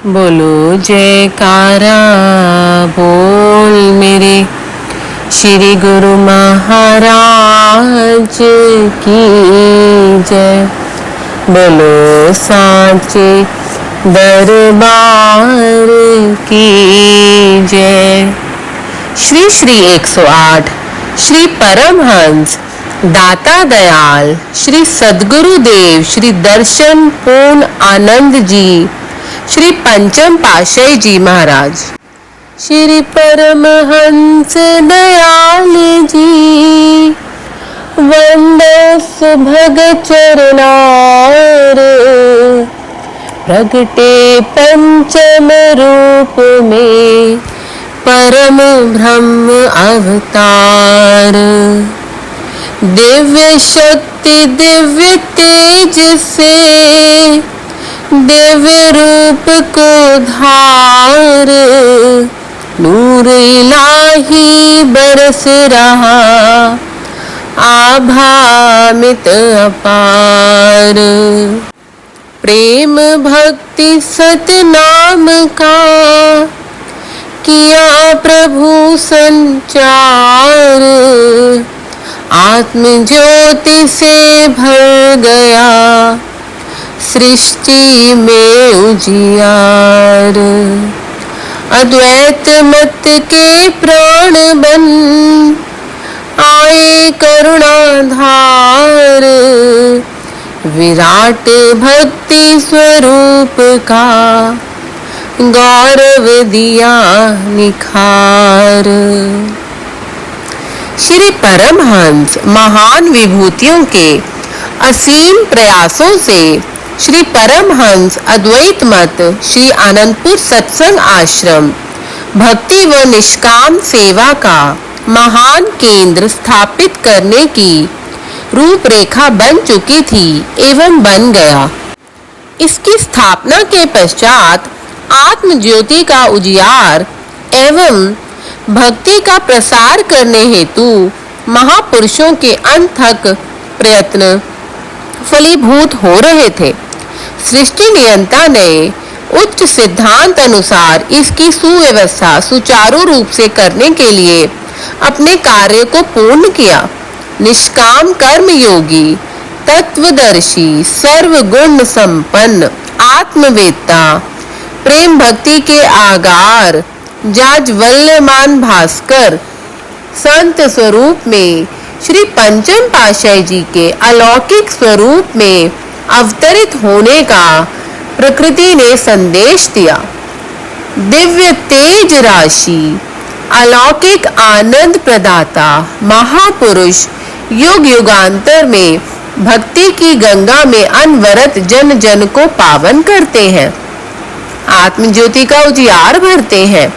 बोलो जयकारा बोल मेरे श्री गुरु महाराज की जय। बोलो साचे दरबार की जय। श्री श्री 108 श्री परमहंस दाता दयाल श्री सद्गुरुदेव श्री दर्शन पूर्ण आनंद जी श्री पंचम पातशाही जी महाराज। श्री परमहंस दयाल जी वंदे सुभग चरणार, प्रगटे पंचम रूप में परम ब्रह्म अवतार। दिव्य शक्ति दिव्य तेज से दिव्य रूप को धार, नूर इलाही बरस रहा आभामित अपार। प्रेम भक्ति सतनाम का किया प्रभु संचार, आत्म ज्योति से भर गया सृष्टि में उजियार। अद्वैत मत के प्राण बन आए करुणाधार, विराट भक्ति स्वरूप का गौरव दिया निखार। श्री परमहंस महान विभूतियों के असीम प्रयासों से श्री परमहंस अद्वैत मत श्री आनंदपुर सत्संग आश्रम भक्ति व निष्काम सेवा का महान केंद्र स्थापित करने की रूपरेखा बन चुकी थी एवं बन गया। इसकी स्थापना के पश्चात आत्म ज्योति का उजियार एवं भक्ति का प्रसार करने हेतु महापुरुषों के अनथक प्रयत्न फलीभूत हो रहे थे। सृष्टि नियंता ने उच्च सिद्धांत अनुसार इसकी सुव्यवस्था सुचारू रूप से करने के लिए अपने कार्य को पूर्ण किया। निष्काम कर्म योगी तत्वदर्शी सर्वगुण संपन्न आत्मवेत्ता प्रेम भक्ति के आगार जाज्वल्यमान भास्कर संत स्वरूप में श्री पंचम पातशाही जी के अलौकिक स्वरूप में अवतरित होने का प्रकृति ने संदेश दिया। दिव्य तेज राशि अलौकिक आनंद प्रदाता महापुरुष युग युगांतर में भक्ति की गंगा में अनवरत जन जन को पावन करते हैं, आत्म ज्योति का उजियार भरते हैं,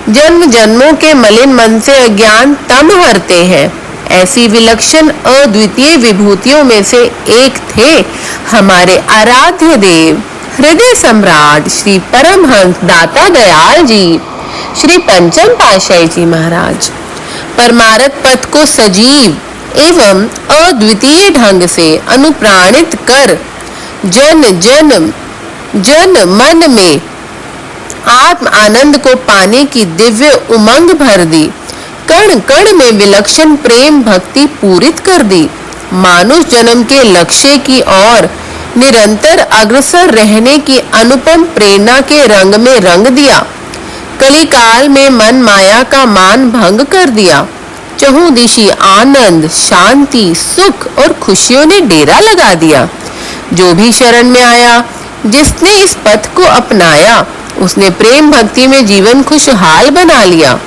जन्म जन्मों के मलिन मन से अज्ञान तम हरते हैं। ऐसी विलक्षण अद्वितीय विभूतियों में से एक थे हमारे आराध्य देव हृदय सम्राट श्री परमहंस दाता दयाल जी श्री पंचम पातशाही जी महाराज। परमार्थ पथ को सजीव एवं अद्वितीय ढंग से अनुप्राणित कर जन मन में आत्म आनंद को पाने की दिव्य उमंग भर दी। कण कण में विलक्षण प्रेम भक्ति पूरित कर दी। मानुष जन्म के लक्ष्य की ओर निरंतर अग्रसर रहने की अनुपम प्रेरणा के रंग में रंग दिया। कली काल में मन माया का मान भंग कर दिया। चहुं दिशि आनंद शांति सुख और खुशियों ने डेरा लगा दिया। जो भी शरण में आया, जिसने इस पथ को अपनाया, उसने प्रेम भक्ति में जीवन खुशहाल बना लिया।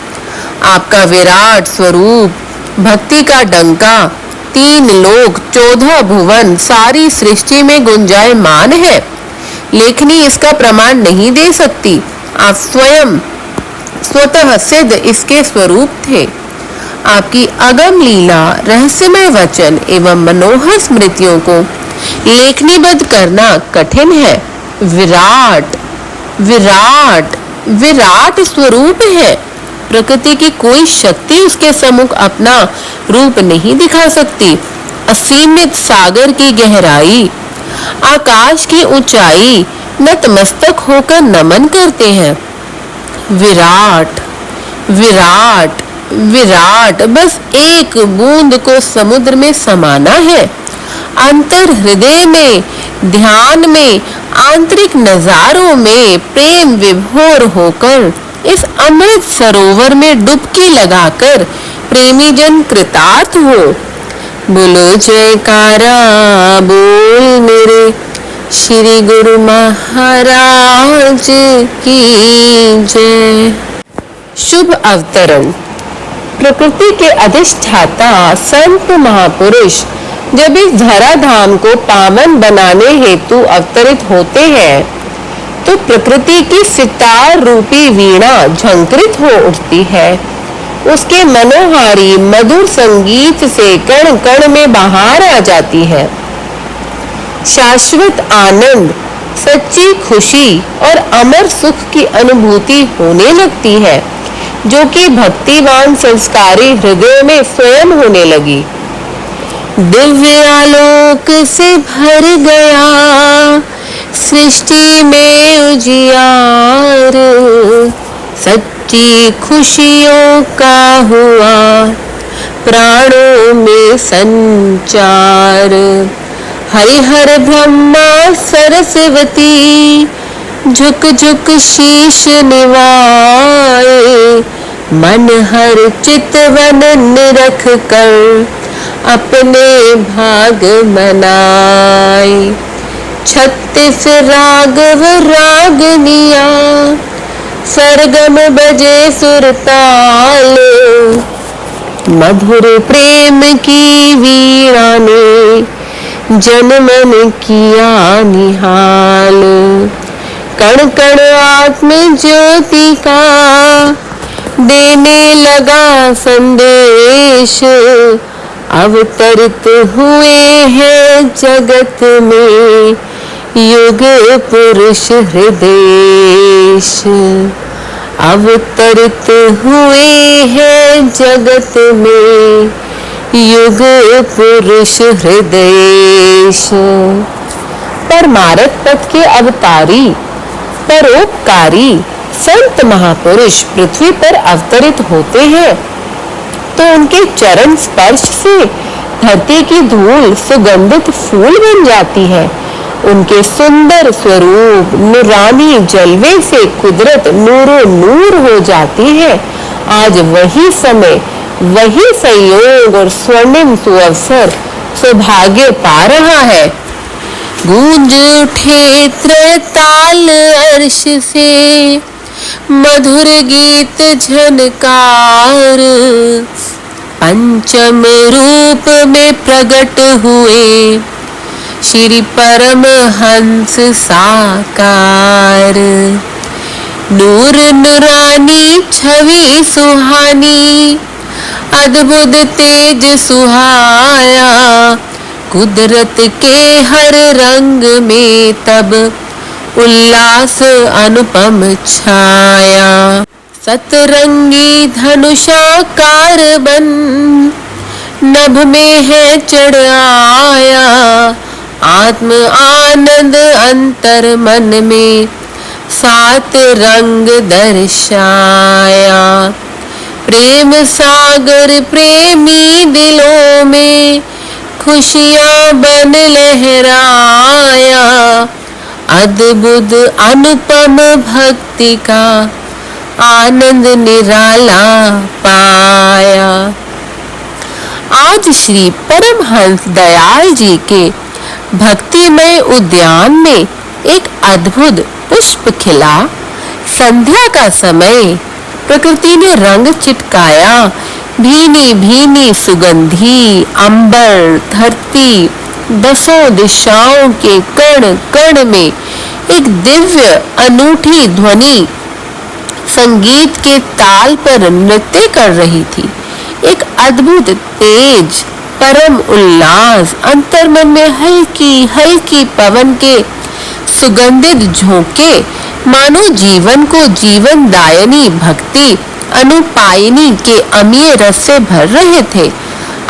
आपका विराट स्वरूप भक्ति का डंका 3 लोक 14 भुवन सारी सृष्टि में गुंजायमान है। लेखनी इसका प्रमाण नहीं दे सकती। आप स्वयं स्वतः सिद्ध इसके स्वरूप थे। आपकी अगम लीला रहस्यमय वचन एवं मनोहर स्मृतियों को लेखनीबद्ध करना कठिन है। विराट विराट विराट स्वरूप है। प्रकृति की कोई शक्ति उसके सम्मुख अपना रूप नहीं दिखा सकती। असीमित सागर की गहराई, आकाश की ऊंचाई, नतमस्तक होकर नमन करते हैं। विराट विराट विराट, बस एक बूंद को समुद्र में समाना है। अंतर हृदय में, ध्यान में, आंतरिक नजारों में प्रेम विभोर होकर इस अमृत सरोवर में डुबकी लगाकर प्रेमी जन कृतार्थ हो। बोलो जयकारा बोल मेरे श्री गुरु महाराज की जय। शुभ अवतरण। प्रकृति के अधिष्ठाता संत महापुरुष जब इस धराधाम को पावन बनाने हेतु अवतरित होते हैं तो प्रकृति की सितार रूपी वीणा झंकृत हो उठती है। उसके मनोहारी मधुर संगीत से कण कण में बहार आ जाती है। शाश्वत आनंद, सच्ची खुशी और अमर सुख की अनुभूति होने लगती है, जो कि भक्तिवान संस्कारी हृदय में स्वयं होने लगी। दिव्य आलोक से भर गया सृष्टि में उजियार, सच्ची खुशियों का हुआ प्राणों में संचार। हरिहर ब्रह्मा सरस्वती झुक झुक शीश निवाए, मन हर चितवन निरख कर अपने भाग मनाए। 36 रागव रागनिया सरगम बजे सुरताल, मधुर प्रेम की वीणा ने जन मन किया निहाल। कण कण आत्म ज्योति का देने लगा संदेश, अवतरित हुए हैं जगत में युग पुरुष हृदयेश। अवतरित हुए हैं जगत में युग पुरुष हृदयेश। परमार्थ पथ के अवतारी परोपकारी संत महापुरुष पृथ्वी पर अवतरित होते हैं तो उनके चरण स्पर्श से धरती की धूल सुगंधित फूल बन जाती है। उनके सुंदर स्वरूप नूरानी जलवे से कुदरत नूरो नूर हो जाती है। आज वही समय, वही संयोग और स्वर्णिम सुअवसर सौभाग्य पा रहा है। गूंज उठे त्रैताल अर्श से मधुर गीत झनकार, पंचम रूप में प्रकट हुए श्री परमहंस साकार। नूर नूरानी छवि सुहानी, अद्भुत तेज सुहाया, कुदरत के हर रंग में तब उल्लास अनुपम छाया। सतरंगी धनुषाकार बन नभ में है चढ़ आया, आत्म आनंद अंतर मन में 7 रंग दर्शाया। प्रेम सागर प्रेमी दिलों में खुशियां बन लहराया, अद्भुत अनुपम भक्ति का आनंद निराला पाया। आज श्री परमहंस दयाल जी के भक्तिमय उद्यान में एक अद्भुत पुष्प खिला। संध्या का समय प्रकृति ने रंग चिटकाया। भीनी भीनी सुगंधी अंबर, धरती, दसों दिशाओं के कण कण में एक दिव्य अनूठी ध्वनि संगीत के ताल पर नृत्य कर रही थी। एक अद्भुत तेज, परम उल्लास, अंतर्मन में हल्की हल्की पवन के सुगंधित झोंके मानो जीवन को जीवन दायनी भक्ति अनुपायनी के अमीय रस से भर रहे थे।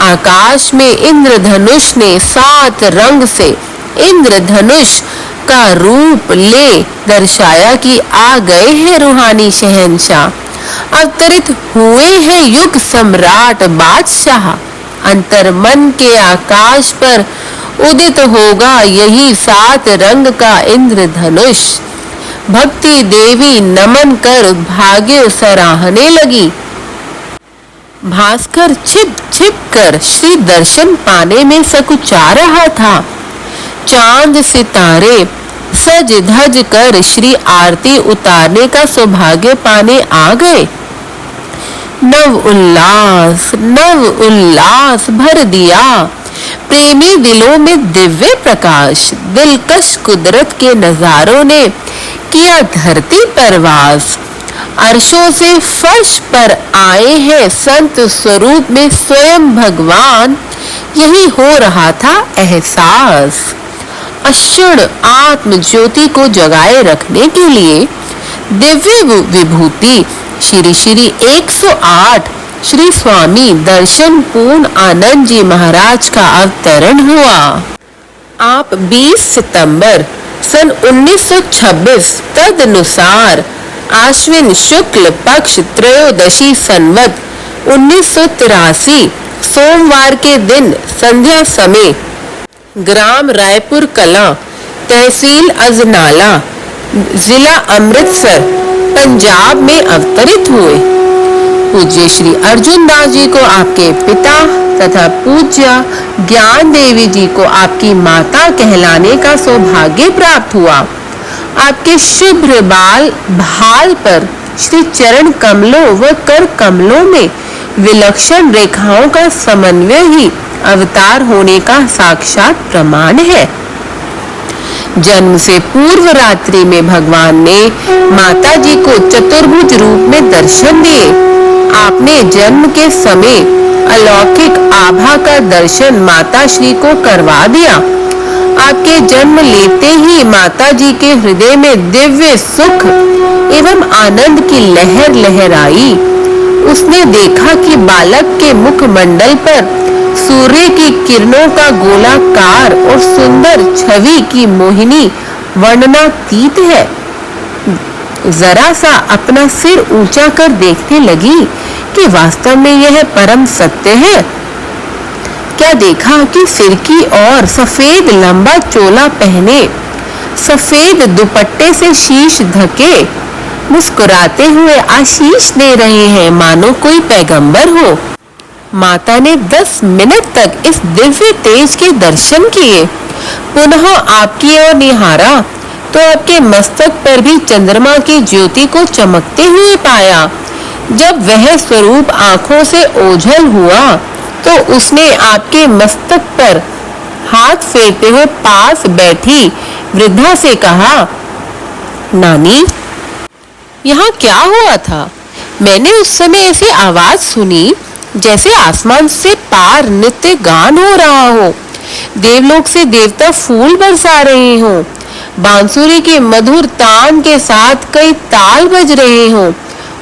आकाश में इंद्रधनुष ने 7 रंग से इंद्रधनुष का रूप ले दर्शाया कि आ गए हैं रूहानी शहंशाह, अवतरित हुए हैं युग सम्राट बादशाह। अंतर मन के आकाश पर उदित होगा यही 7 रंग का इंद्रधनुष। भक्ति देवी नमन कर भाग्य सराहने लगी। भास्कर छिप छिप कर श्री दर्शन पाने में सकुचा रहा था। चांद सितारे सज धज कर श्री आरती उतारने का सौभाग्य पाने आ गए। नव उल्लास भर दिया प्रेमी दिलों में दिव्य प्रकाश। दिलकश कुदरत के नजारों ने किया धरती परवास। अर्शों से फर्श पर आए हैं संत स्वरूप में स्वयं भगवान, यही हो रहा था एहसास। अक्षुण आत्म ज्योति को जगाए रखने के लिए दिव्य विभूति श्री श्री 108 श्री स्वामी दर्शन पूर्ण आनंद जी महाराज का अवतरण हुआ। आप 20 सितंबर सन 1926 तदनुसार आश्विन शुक्ल पक्ष त्रयोदशी संवत 1983 सोमवार के दिन संध्या समय ग्राम रायपुर कलां, तहसील अजनाला, जिला अमृतसर, पंजाब में अवतरित हुए। पूज्य श्री अर्जुन दास जी को आपके पिता तथा पूज्य ज्ञान देवी जी को आपकी माता कहलाने का सौभाग्य प्राप्त हुआ। आपके शुभ्र भाल पर श्री चरण कमलों व कर कमलों में विलक्षण रेखाओं का समन्वय ही अवतार होने का साक्षात प्रमाण है। जन्म से पूर्व रात्रि में भगवान ने माता जी को चतुर्भुज रूप में दर्शन दिए। आपने जन्म के समय अलौकिक आभा का दर्शन माता श्री को करवा दिया। आपके जन्म लेते ही माता जी के हृदय में दिव्य सुख एवं आनंद की लहर लहराई। उसने देखा कि बालक के मुखमंडल पर सूर्य की किरणों का गोलाकार और सुंदर छवि की मोहिनी वर्णनातीत है। जरा सा अपना सिर ऊंचा कर देखने लगी कि वास्तव में यह परम सत्य है। क्या देखा कि सिर की ओर सफेद लंबा चोला पहने, सफेद दुपट्टे से शीश ढके, मुस्कुराते हुए आशीष दे रहे हैं मानो कोई पैगंबर हो। माता ने 10 मिनट तक इस दिव्य तेज के दर्शन किए। पुनः आपकी ओर निहारा तो आपके मस्तक पर भी चंद्रमा की ज्योति को चमकते हुए पाया। जब वह स्वरूप आंखों से ओझल हुआ तो उसने आपके मस्तक पर हाथ फेरते हुए पास बैठी वृद्धा से कहा, नानी, यहाँ क्या हुआ था? मैंने उस समय ऐसी आवाज सुनी जैसे आसमान से पार नित्य गान हो रहा हो, देवलोक से देवता फूल बरसा रहे हो, बांसुरी के मधुर तान के साथ कई ताल बज रहे हो।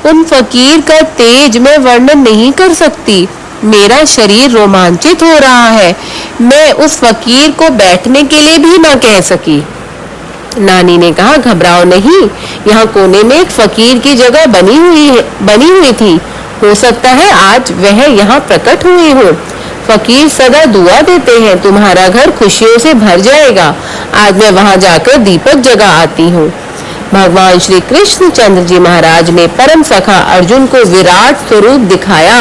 उन फकीर का तेज मैं वर्णन नहीं कर सकती। मेरा शरीर रोमांचित हो रहा है। मैं उस फकीर को बैठने के लिए भी ना कह सकी। नानी ने कहा, घबराओ नहीं, यहाँ कोने में एक फकीर की जगह बनी हुई थी। हो सकता है आज वह यहाँ प्रकट हुए हो। फकीर सदा दुआ देते हैं, तुम्हारा घर खुशियों से भर जाएगा। आज मैं वहाँ जाकर दीपक जगा आती हूँ। भगवान श्री कृष्ण चंद्र जी महाराज ने परम सखा अर्जुन को विराट स्वरूप दिखाया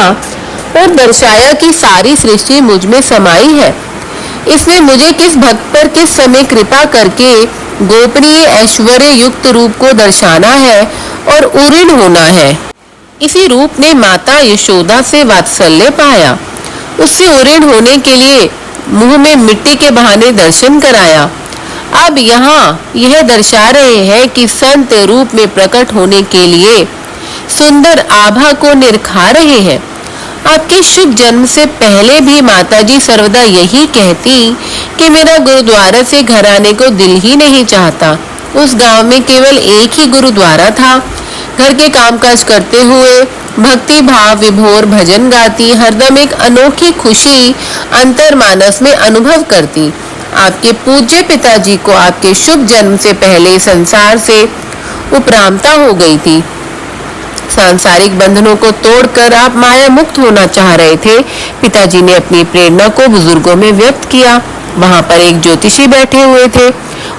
और दर्शाया कि सारी सृष्टि मुझ में समाई है। इसमें मुझे किस भक्त पर किस समय कृपा करके गोपनीय ऐश्वर्य युक्त रूप को दर्शाना है और उऋण होना है। इसी रूप ने माता यशोदा से वात्सल्य पाया। उससे उऋण होने के लिए मुंह में मिट्टी के बहाने दर्शन कराया। अब यहाँ यह दर्शा रहे हैं कि संत रूप में प्रकट होने के लिए सुंदर आभा को निरखा रहे हैं। आपके शुभ जन्म से पहले भी माताजी सर्वदा यही कहती कि मेरा गुरुद्वारा से घर आने को दिल ही नहीं चाहता। उस गांव में केवल एक ही गुरुद्वारा था। घर के कामकाज करते हुए भक्ति भाव विभोर भजन गाती हरदम एक अनोखी खुशी अंतर्मानस में अनुभव करती। आपके पूज्य पिताजी को आपके शुभ जन्म से पहले संसार से उपरामता हो गई थी। सांसारिक बंधनों को तोड़कर आप माया मुक्त होना चाह रहे थे। पिताजी ने अपनी प्रेरणा को बुजुर्गों में व्यक्त किया। वहां पर एक ज्योतिषी बैठे हुए थे।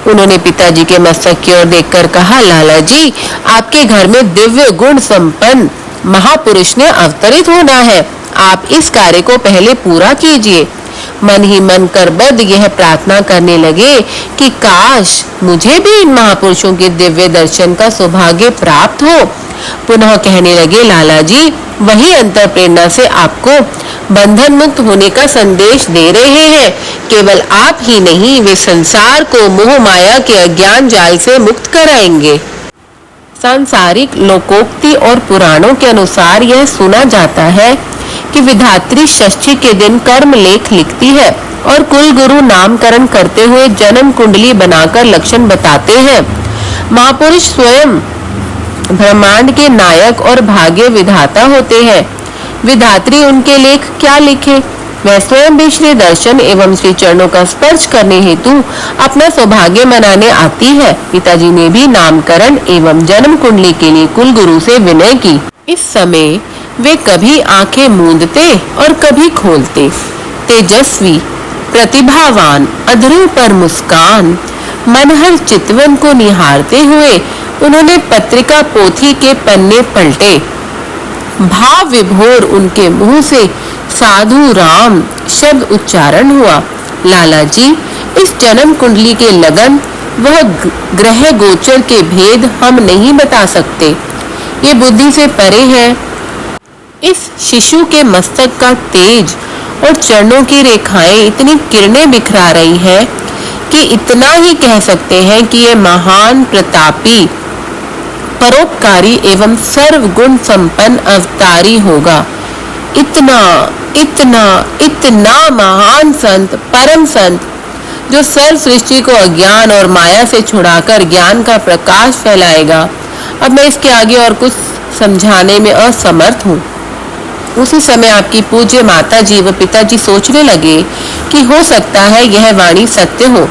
उन्होंने पिताजी के मस्तक की ओर देखकर कहा, लाला जी, आपके घर में दिव्य गुण संपन्न महापुरुष ने अवतरित होना है। आप इस कार्य को पहले पूरा कीजिए। मन ही मन करबद्ध यह प्रार्थना करने लगे कि काश मुझे भी इन महापुरुषों के दिव्य दर्शन का सौभाग्य प्राप्त हो। पुनः कहने लगे, लाला जी, वही अंतर प्रेरणा से आपको बंधन मुक्त होने का संदेश दे रहे हैं। केवल आप ही नहीं, वे संसार को मोह माया के अज्ञान जाल से मुक्त कराएंगे। सांसारिक लोकोक्ति और पुराणों के अनुसार यह सुना जाता है कि विधात्री षष्ठी के दिन कर्म लेख लिखती है और कुल गुरु नामकरण करते हुए जन्म कुंडली बनाकर लक्षण बताते हैं। महापुरुष स्वयं ब्रह्मांड के नायक और भाग्य विधाता होते हैं। विधात्री उनके लेख क्या लिखे, वह स्वयं भी श्री दर्शन एवं श्री चरणों का स्पर्श करने हेतु अपना सौभाग्य मनाने आती है। पिताजी ने भी नामकरण एवं जन्म कुंडली के लिए कुल गुरु से विनय की। इस समय वे कभी आंखें मूंदते और कभी खोलते। तेजस्वी, प्रतिभावान, अधरों पर मुस्कान, मनहर चितवन को निहारते हुए उन्होंने पत्रिका पोथी के पन्ने पलटे। भाव विभोर उनके मुंह से साधु राम शब्द उच्चारण हुआ। लाला जी, इस जन्म कुंडली के लगन वह ग्रह गोचर के भेद हम नहीं बता सकते, ये बुद्धि से परे है। इस शिशु के मस्तक का तेज और चरणों की रेखाएं इतनी किरणें बिखरा रही हैं कि इतना ही कह सकते हैं कि ये महान प्रतापी, परोपकारी एवं सर्वगुण संपन्न अवतारी होगा। इतना इतना इतना महान संत, परम संत, जो सर्व सृष्टि को अज्ञान और माया से छुड़ाकर ज्ञान का प्रकाश फैलाएगा। अब मैं इसके आगे और कुछ समझाने में असमर्थ हूँ। उसी समय आपकी पूज्य माता जी व पिताजी सोचने लगे कि हो सकता है यह वाणी सत्य हो।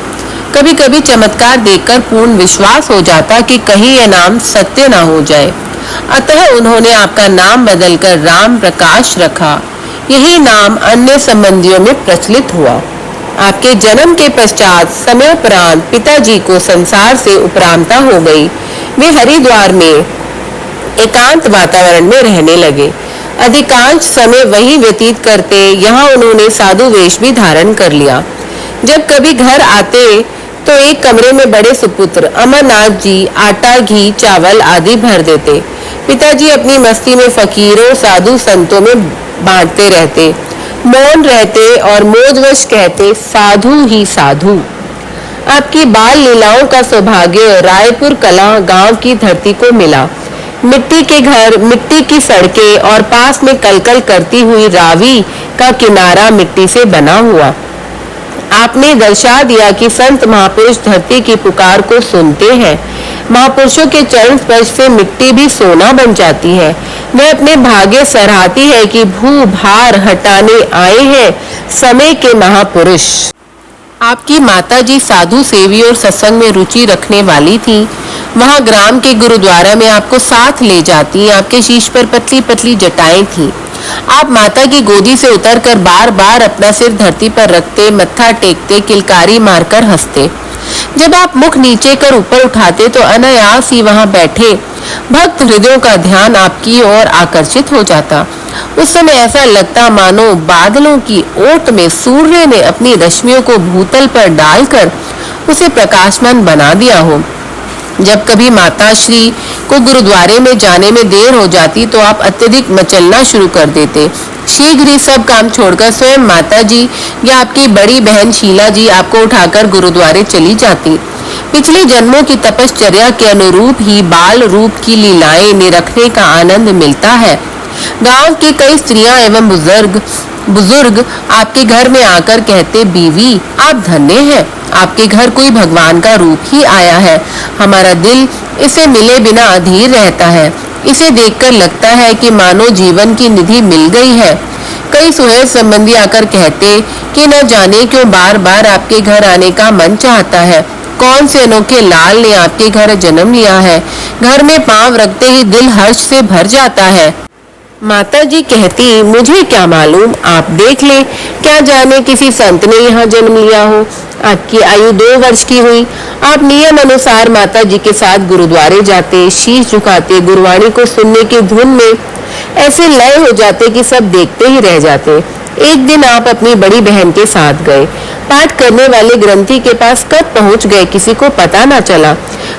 कभी कभी चमत्कार देखकर पूर्ण विश्वास हो जाता कि कहीं यह नाम सत्य ना हो जाए। अतः उन्होंने आपका नाम बदलकर राम प्रकाश रखा। यही नाम अन्य संबंधियों में प्रचलित हुआ। आपके जन्म के पश्चात समयोपरांत पिताजी को संसार से उपरामता हो गई। वे हरिद्वार में एकांत वातावरण में रहने लगे। अधिकांश समय वही व्यतीत करते। यहाँ उन्होंने साधु वेश भी धारण कर लिया। जब कभी घर आते तो एक कमरे में बड़े सुपुत्र अमरनाथ जी आटा, घी, चावल आदि भर देते। पिताजी अपनी मस्ती में फकीरों, साधु संतों में बांटते रहते, मौन रहते और मौजवश कहते, साधु ही साधु। आपकी बाल लीलाओं का सौभाग्य रायपुर कला गांव की धरती को मिला। मिट्टी के घर, मिट्टी की सड़कें और पास में कलकल करती हुई रावी का किनारा मिट्टी से बना हुआ। आपने दर्शा दिया कि संत महापुरुष धरती की पुकार को सुनते हैं। महापुरुषों के चरण स्पर्श से मिट्टी भी सोना बन जाती है। वह अपने भाग्य सराहती है कि भू भार हटाने आए हैं समय के महापुरुष। आपकी माताजी साधु सेवी और सत्संग में रुचि रखने वाली थी। वहां ग्राम के गुरुद्वारा में आपको साथ ले जाती। आपके शीश पर पतली पतली जटाएं थी। आप माता की गोदी से उतरकर बार बार अपना सिर धरती पर रखते, मत्था टेकते, किलकारी मारकर हंसते। जब आप मुख नीचे कर ऊपर उठाते तो अनायास ही वहां बैठे भक्त हृदयों का ध्यान आपकी ओर आकर्षित हो जाता। उस समय ऐसा लगता मानो बादलों की ओट में सूर्य ने अपनी रश्मियों को भूतल पर डालकर उसे प्रकाशमान बना दिया हो। जब कभी माताश्री को गुरुद्वारे में जाने में देर हो जाती तो आप अत्यधिक मचलना शुरू कर देते। शीघ्र ही सब काम छोड़कर स्वयं माताजी या आपकी बड़ी बहन शीला जी आपको उठाकर गुरुद्वारे चली जाती। पिछले जन्मों की तपश्चर्या के अनुरूप ही बाल रूप की लीलाएं निरखने का आनंद मिलता है। गांव की कई स्त्रियां एवं बुजुर्ग आपके घर में आकर कहते, बीवी आप धन्य हैं, आपके घर कोई भगवान का रूप ही आया है। हमारा दिल इसे मिले बिना अधीर रहता है। इसे देखकर लगता है कि मानो जीवन की निधि मिल गई है। कई सुहृद संबंधी आकर कहते कि न जाने क्यों बार बार आपके घर आने का मन चाहता है। कौन से अनोखे लाल ने आपके घर जन्म लिया है। घर में पांव रखते ही दिल हर्ष से भर जाता है। माता जी कहती, मुझे क्या मालूम, आप देख ले, क्या जाने किसी संत ने यहाँ जन्म लिया हो। आपकी आयु 2 वर्ष की हुई। आप नियम अनुसार माता जी के साथ गुरुद्वारे जाते, शीश झुकाते, गुरुवाणी को सुनने की धुन में ऐसे लय हो जाते कि सब देखते ही रह जाते। एक दिन आप अपनी बड़ी बहन के साथ गए। पाठ करने वाले ग्रंथी के पास कब पहुंच गए किसी को पता न चला।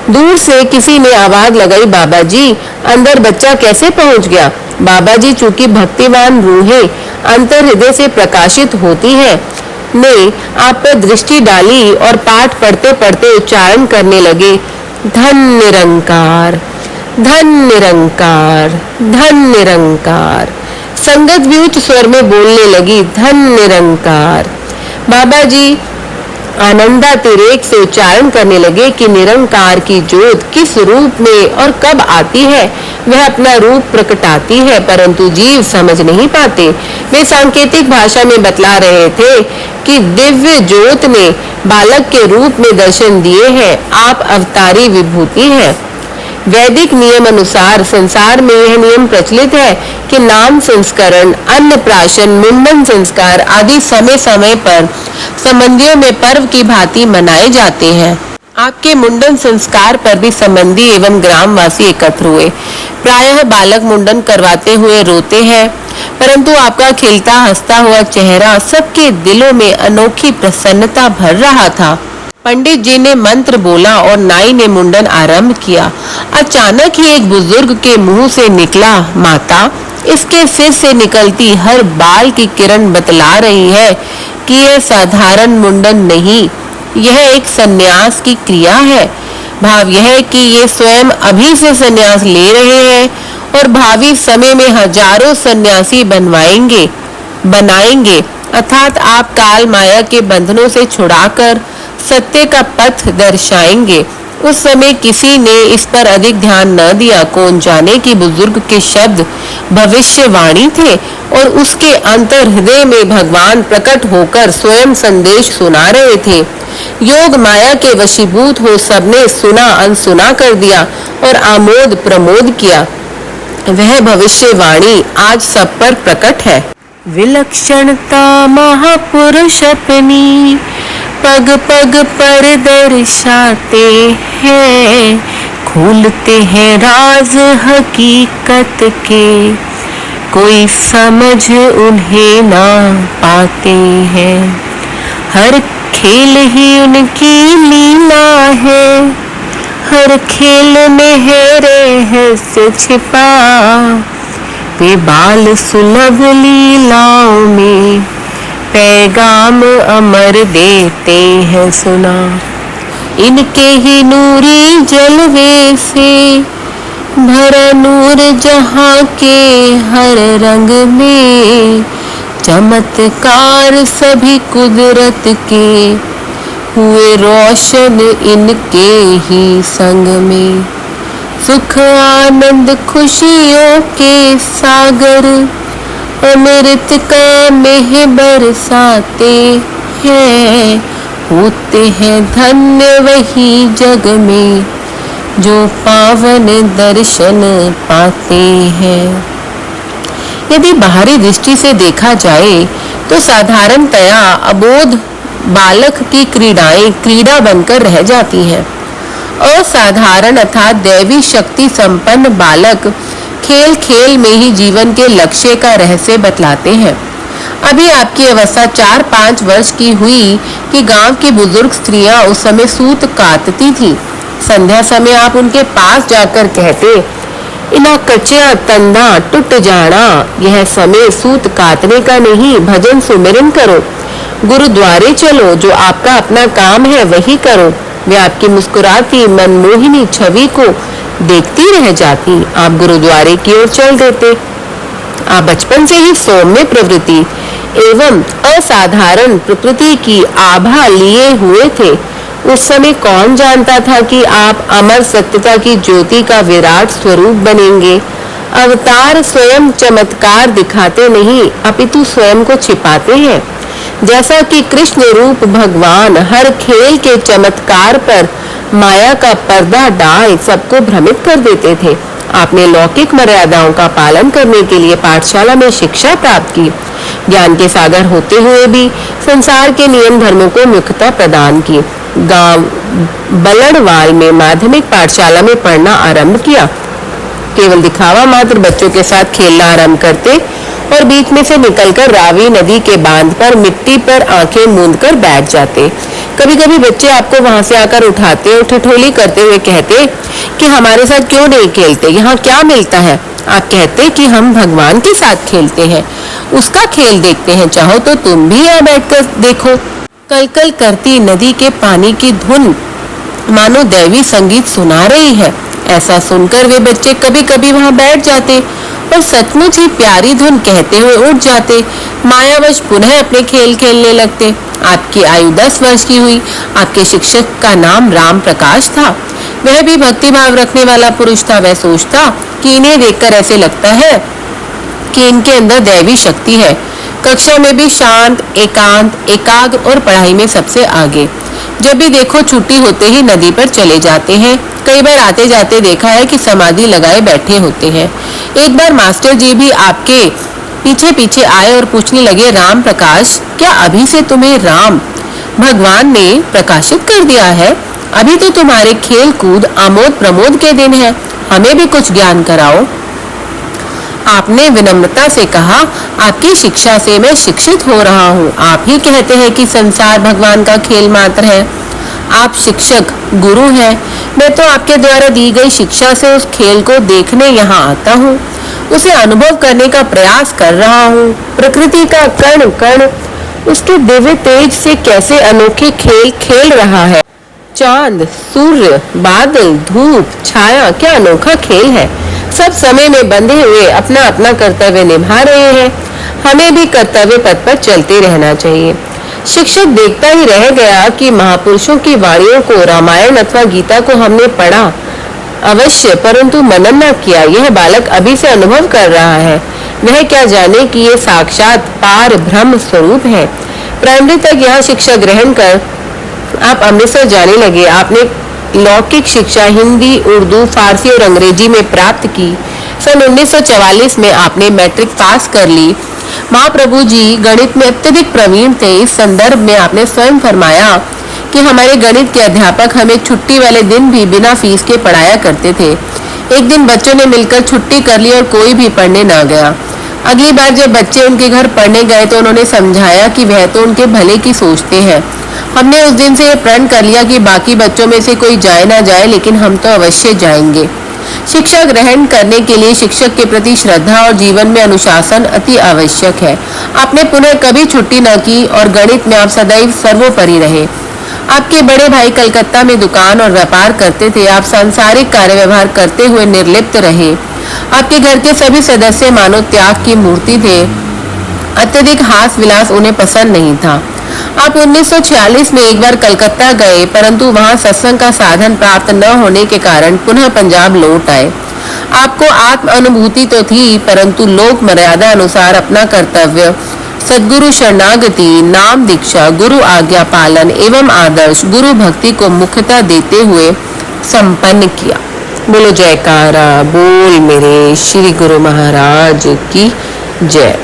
दूर से किसी ने आवाज लगाई, बाबा जी, अंदर बच्चा कैसे पहुंच गया। बाबा जी चूंकि भक्तिवान रूहें अंतर हृदय से प्रकाशित होती है, ने आप पर दृष्टि डाली और पाठ पढ़ते पढ़ते उच्चारण करने लगे, धन निरंकार, धन निरंकार, धन निरंकार। संगत भी उच्च स्वर में बोलने लगी, धन निरंकार। बाबा जी आनंदातिरेक से उच्चारण करने लगे कि निरंकार की ज्योत किस रूप में और कब आती है, वह अपना रूप प्रकटाती है, परंतु जीव समझ नहीं पाते। वे सांकेतिक भाषा में बतला रहे थे कि दिव्य ज्योत ने बालक के रूप में दर्शन दिए हैं। आप अवतारी विभूति हैं। वैदिक नियम अनुसार संसार में यह नियम प्रचलित है कि नाम संस्करण, अन्नप्राशन, मुंडन संस्कार आदि समय समय पर संबंधियों में पर्व की भांति मनाए जाते हैं। आपके मुंडन संस्कार पर भी संबंधी एवं ग्रामवासी एकत्र हुए। प्रायः बालक मुंडन करवाते हुए रोते हैं, परंतु आपका खिलता हंसता हुआ चेहरा सबके दिलों में अनोखी प्रसन्नता भर रहा था। पंडित जी ने मंत्र बोला और नाई ने मुंडन आरंभ किया। अचानक ही एक बुजुर्ग के मुंह से निकला, माता, इसके सिर से निकलती हर बाल की किरण बतला रही है कि यह साधारण मुंडन नहीं, यह एक संन्यास की क्रिया है। भाव यह है कि ये स्वयं अभी से संन्यास ले रहे हैं और भावी समय में हजारों सन्यासी बनाएंगे, अर्थात आप काल माया के बंधनों से छुड़ाकर सत्य का पथ दर्शाएंगे। उस समय किसी ने इस पर अधिक ध्यान न दिया। कौन जाने कि बुजुर्ग के शब्द भविष्यवाणी थे और उसके अंतर हृदय में भगवान प्रकट होकर स्वयं संदेश सुना रहे थे। योग माया के वशीभूत हो सबने सुना अनसुना कर दिया और आमोद प्रमोद किया। वह भविष्यवाणी आज सब पर प्रकट है। विलक्षणता महापुरुष अपनी पग पग पर दर्शाते हैं, खोलते हैं राज हकीकत के, कोई समझ उन्हें ना पाते हैं। हर खेल ही उनकी लीला है, हर खेल में है रहस्य छिपा, वे बाल सुलभ लीलाओं में पैगाम अमर देते हैं सुना। इनके ही नूरी जलवे से भरा नूर जहां के हर रंग में, चमत्कार सभी कुदरत के हुए रोशन इनके ही संग में। सुख आनंद खुशियों के सागर अमृत का मेह बरसाते हैं, होते हैं धन्य वही जग में जो पावन दर्शन पाते हैं। यदि बाहरी दृष्टि से देखा जाए तो साधारणतया अबोध बालक की क्रीड़ाएं क्रीड़ा बनकर रह जाती हैं। असाधारण अर्थात दैवी शक्ति संपन्न बालक खेल खेल में ही जीवन के लक्ष्य का रहस्य बतलाते हैं। अभी आपकी अवस्था 4-5 वर्ष की हुई कि गांव की बुजुर्ग स्त्रियां उस समय सूत काटती थी। संध्या समय आप उनके पास जाकर कहते, इना कच्चा तंदा टूट जाना, यह समय सूत काटने का नहीं, भजन सुमिरन करो, गुरुद्वारे चलो, जो आपका अपना काम है वही करो। वे आपकी मुस्कुराती मनमोहिनी छवि को देखती रह जाती। आप गुरुद्वारे की ओर चल देते। आप बचपन से ही सौम्य प्रवृत्ति एवं असाधारण प्रकृति की आभा लिए हुए थे। उस समय कौन जानता था कि आप अमर सत्यता की ज्योति का विराट स्वरूप बनेंगे। अवतार स्वयं चमत्कार दिखाते नहीं अपितु स्वयं को छिपाते हैं। जैसा कि कृष्ण रूप भगवान हर खेल के चमत्कार पर माया का पर्दा डाल सबको भ्रमित कर देते थे। आपने लौकिक मर्यादाओं का पालन करने के लिए पाठशाला में शिक्षा प्राप्त की। ज्ञान के सागर होते हुए भी संसार के नियम धर्मों को मुख्यता प्रदान की। गांव बलड़वाल में माध्यमिक पाठशाला में पढ़ना आरंभ किया। केवल दिखावा मात्र बच्चों के साथ खेलना आरंभ करते और बीच में से निकलकर रावी नदी के बांध पर मिट्टी पर आंखें मूंदकर बैठ जाते। कभी कभी बच्चे आपको वहां से आकर उठाते और ठिठोली करते हुए कहते कि हमारे साथ क्यों नहीं खेलते, यहाँ क्या मिलता है। आप कहते कि हम भगवान के साथ खेलते हैं, उसका खेल देखते हैं, चाहो तो तुम भी यहाँ बैठकर देखो। कलकल करती नदी के पानी की धुन मानो दैवी संगीत सुना रही है। ऐसा सुनकर वे बच्चे कभी कभी वहां बैठ जाते और सचमुच ही प्यारी धुन कहते हुए उठ जाते। मायावश पुनः अपने खेल खेलने लगते। आपकी आयु 10 वर्ष की हुई। आपके शिक्षक का नाम राम प्रकाश था। वह भी भक्ति भाव रखने वाला पुरुष था। वह सोचता कि इन्हें देखकर ऐसे लगता है कि इनके अंदर दैवी शक्ति है। कक्षा में भी शांत, एकांत, एकाग्र और पढ़ाई में सबसे आगे। जब भी देखो छुट्टी होते ही नदी पर चले जाते हैं। कई बार आते जाते देखा है कि समाधि लगाए बैठे होते हैं। एक बार मास्टर जी भी आपके पीछे पीछे आए और पूछने लगे, राम प्रकाश, क्या अभी से तुम्हें राम भगवान ने प्रकाशित कर दिया है? अभी तो तुम्हारे खेल कूद आमोद प्रमोद के दिन है, हमें भी कुछ ज्ञान कराओ। आपने विनम्रता से कहा, आपकी शिक्षा से मैं शिक्षित हो रहा हूँ। आप ही कहते हैं कि संसार भगवान का खेल मात्र है। आप शिक्षक गुरु हैं। मैं तो आपके द्वारा दी गई शिक्षा से उस खेल को देखने यहाँ आता हूँ, उसे अनुभव करने का प्रयास कर रहा हूँ। प्रकृति का कण कण उसके दिव्य तेज से कैसे अनोखे खेल खेल रहा है। चांद, सूर्य, बादल, धूप, छाया, क्या अनोखा खेल है। सब समय में बंधे हुए अपना अपना कर्तव्य निभा रहे हैं। हमें भी कर्तव्य पथ पर चलते रहना चाहिए। शिक्षक देखता ही रह गया कि महापुरुषों की वाणियों को, रामायण अथवा गीता को हमने पढ़ा अवश्य, परंतु मनन न किया। यह बालक अभी से अनुभव कर रहा है। वह क्या जाने कि ये साक्षात पार ब्रह्म स्वरूप है। प्राइमरी तक यहाँ शिक्षा ग्रहण कर आप अमृतसर जाने लगे। आपने लौकिक शिक्षा हिंदी, उर्दू, फारसी और अंग्रेजी में प्राप्त की। सन 1944 में आपने मैट्रिक पास कर ली। महाप्रभु जी गणित में अत्यधिक प्रवीण थे। इस संदर्भ में आपने स्वयं फरमाया कि हमारे गणित के अध्यापक हमें छुट्टी वाले दिन भी बिना फीस के पढ़ाया करते थे। एक दिन बच्चों ने मिलकर छुट्टी कर ली और कोई भी पढ़ने न गया। अगली बार जब बच्चे उनके घर पढ़ने गए तो उन्होंने समझाया कि वह तो उनके भले की सोचते हैं। हमने उस दिन से प्रण कर लिया कि बाकी बच्चों में से कोई जाए ना जाए, लेकिन हम तो अवश्य जाएंगे। शिक्षा ग्रहण करने के लिए शिक्षक के प्रति श्रद्धा और जीवन में अनुशासन अति आवश्यक है। आपने पुनः कभी छुट्टी न की और गणित में आप सदैव सर्वोपरि रहे। आपके बड़े भाई कलकत्ता में दुकान और व्यापार करते थे। आप सांसारिक कार्य व्यवहार करते हुए निर्लिप्त रहे। आपके घर के सभी सदस्य मानव त्याग की मूर्ति थे। अत्यधिक हास विलास उन्हें पसंद नहीं था। आप 1946 में एक बार कलकत्ता गए, परंतु वहां सत्संग का साधन प्राप्त न होने के कारण पुनः पंजाब लौट आए। आपको आत्म अनुभूति तो थी, परंतु लोक मर्यादा अनुसार अपना कर्तव्य सद्गुरु शरणागति, नाम दीक्षा, गुरु आज्ञा पालन एवं आदर्श गुरु भक्ति को मुख्यता देते हुए संपन्न किया। बोलो जयकारा, बोल मेरे श्री गुरु महाराज की जय।